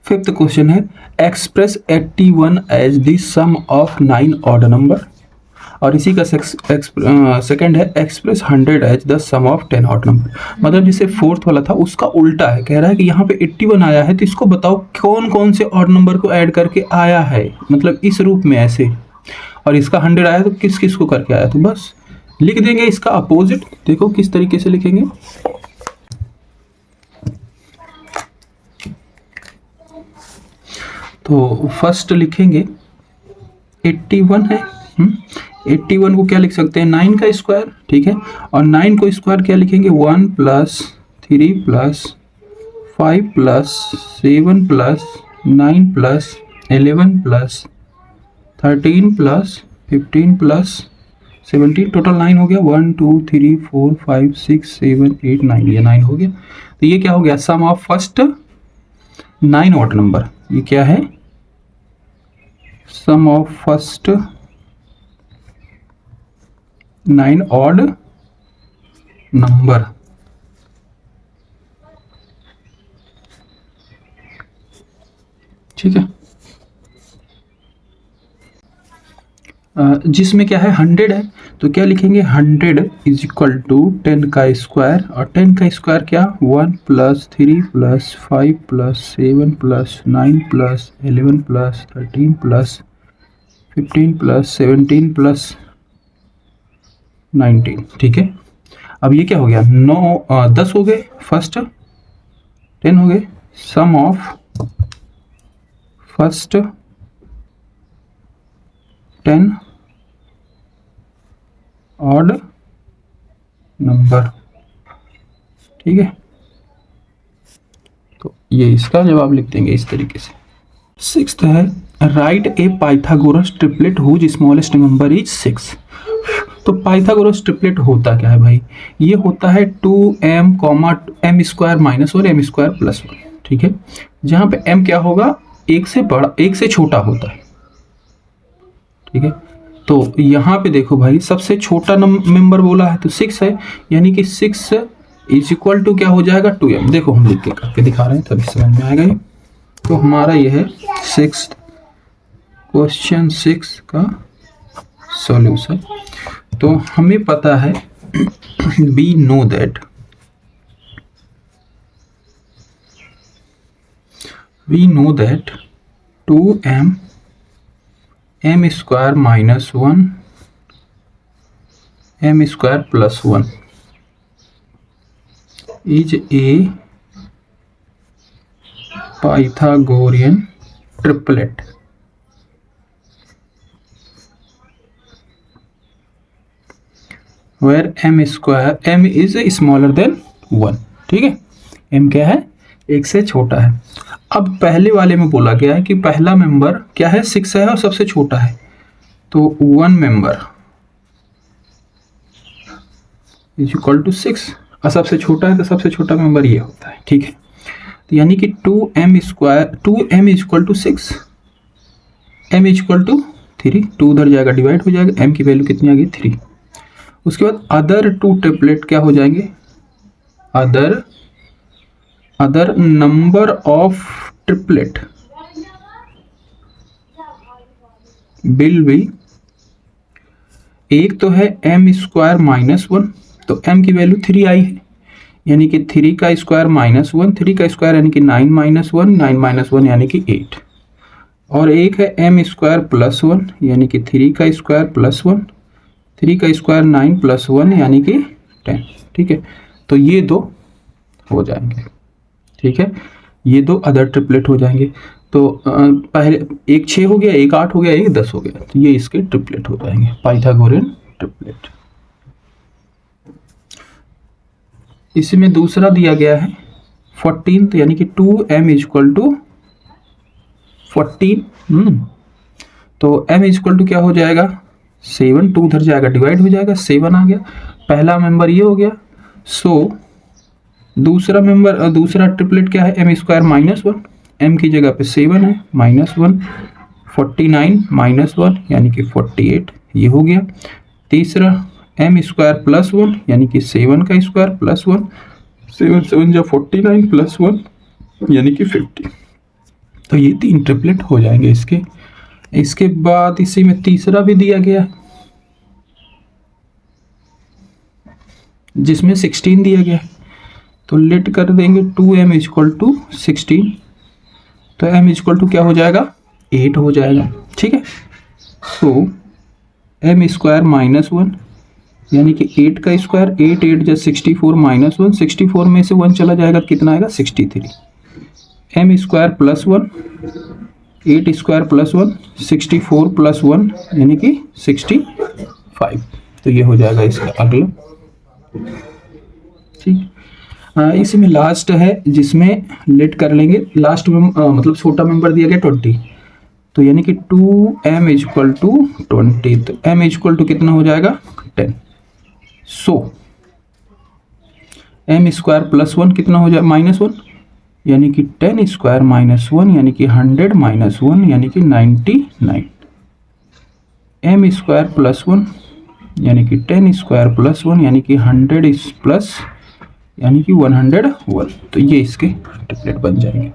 Fifth question है express 81 as the sum of 9 odd number, और इसी का सेकंड है express 100 as the sum of 10 odd number. मतलब जैसे फोर्थ वाला था उसका उल्टा है, कह रहा है कि यहाँ पे 81 आया है तो इसको बताओ कौन कौन से ऑड नंबर को ऐड करके आया है, मतलब इस रूप में ऐसे, और इसका 100 आया तो किस किस को करके आया, तो बस लिख देंगे इसका अपोजिट। देखो किस तरीके से लिखेंगे, तो फर्स्ट लिखेंगे 81 है, 81 को क्या लिख सकते हैं 9 का स्क्वायर, ठीक है, और 9 को स्क्वायर क्या लिखेंगे 1 + 3 + 5 + 7 + 9 + 11 + 13 + 15 + 17, टोटल 9 हो गया। 1 2 3 4 5 6 7 8 9, ये 9 हो गया। तो ये क्या हो गया सम ऑफ फर्स्ट 9 ऑड नंबर, ये क्या है सम ऑफ फर्स्ट 9 ऑड नंबर। ठीक है, जिसमें क्या है 100 है तो क्या लिखेंगे 100 = 10 का स्क्वायर, और 10 का स्क्वायर क्या 1 + 3 + 5 + 7 + 9 + 11 + 13 + 15 + 17 + 19। ठीक है, अब ये क्या हो गया 10 हो गए, फर्स्ट 10 हो गए, सम ऑफ फर्स्ट 10 ऑड नंबर। ठीक है, तो ये इसका जवाब लिख देंगे इस तरीके से। सिक्स्थ है write a Pythagoras triplet whose smallest number is 6। तो पाइथागोरस ट्रिपलेट होता क्या है भाई, ये होता है 2m, m² - 1 m² + 1। ठीक है, जहां पे m क्या होगा एक से बड़ा, एक से छोटा होता है। ठीक है, तो यहाँ पे देखो भाई सबसे छोटा मेंबर बोला है तो 6 है, यानी कि 6 = क्या हो जाएगा 2m। देखो हम लिख के करके दिखा रहे हैं तभी समझ में आएगा ये। तो हमारा ये है क्वेश्चन 6 का सॉल्यूशन। तो हमें पता है we know that - 2m m² - 1 m² + 1 is a Pythagorean triplet where m is smaller than 1। ठीक है, m क्या है एक से छोटा है। अब पहले वाले में बोला गया है कि पहला मेंबर क्या है 6 है और सबसे छोटा है, तो 1 मेंबर = 6, और सबसे छोटा है तो सबसे छोटा मेंबर ये होता है। ठीक है, तो यानी कि 2m = 6, m = 3, 2 उधर जाएगा डिवाइड हो जाएगा, m की वैल्यू कितनी आ गई 3। उसके बाद अदर 2 ट्रिपलेट क्या हो जाएंगे, other number of triplet will be, एक तो है m² - 1, तो m की वैल्यू 3 आई है, यानी कि 3 का स्क्वायर -1, 3 का स्क्वायर यानी कि 9 - 1, 9 - 1 यानी कि 8, और एक है m² + 1 यानी कि 3 का स्क्वायर + 1, 3 का स्क्वायर 9 + 1 यानी कि 10। ठीक है, तो ये दो हो जाएंगे। ठीक है, ये दो अदर ट्रिपलेट हो जाएंगे। तो पहले एक 6 हो गया, एक 8 हो गया, एक 10 हो गया, तो ये इसके ट्रिपलेट हो जाएंगे, पाइथागोरियन ट्रिपलेट। इसमें दूसरा दिया गया है 14, यानी कि 2m = 14। तो m = क्या हो जाएगा 7, 2 उधर जाएगा डिवाइड हो जाएगा, 7 आ गया। पहला मेंबर ये हो गया। सो दूसरा ट्रिपलेट क्या है m² - 1, m की जगह पे 7 है, -1, 49 -1 यानी कि 48, ये हो गया। तीसरा m² + 1 यानी कि 7 का स्क्वायर + 1, 7 7 = 49 + 1 यानी कि 50, तो ये 3 ट्रिपलेट हो जाएंगे इसके। इसके बाद इसी में तीसरा भी दिया गया जिसमें 16 दिया गया, तो लेट कर देंगे 2m इक्वल टू 16, तो m इक्वल टू क्या हो जाएगा 8 हो जाएगा। ठीक है, सो m स्क्वायर माइनस 1 यानी कि 8 का स्क्वायर, 8 8 जा 64 माइनस 1, 64 में से 1 चला जाएगा कितना आएगा 63। m square plus 1, 8 square plus 1, 64 plus 1 यानी कि 65। तो ये हो जाएगा इसका अगला। ठीक, इसी में लास्ट है जिसमें लेट कर लेंगे लास्ट में, मतलब छोटा मेंबर दिया गया 20, तो यानी कि 2m इक्वल टू 20, तो m इक्वल टू कितना हो जाएगा 10। सो m स्क्वायर प्लस 1 कितना हो जाए माइनस 1, यानी कि 10 स्क्वायर माइनस 1 यानी कि 100 माइनस 1 यानी कि 99। m स्क्वायर प्लस 1 यानी कि 10 स्क्वायर प्लस 1 यानी कि 100 प्लस यानी कि 101। तो ये इसके ट्रिपलेट बन जाएंगे।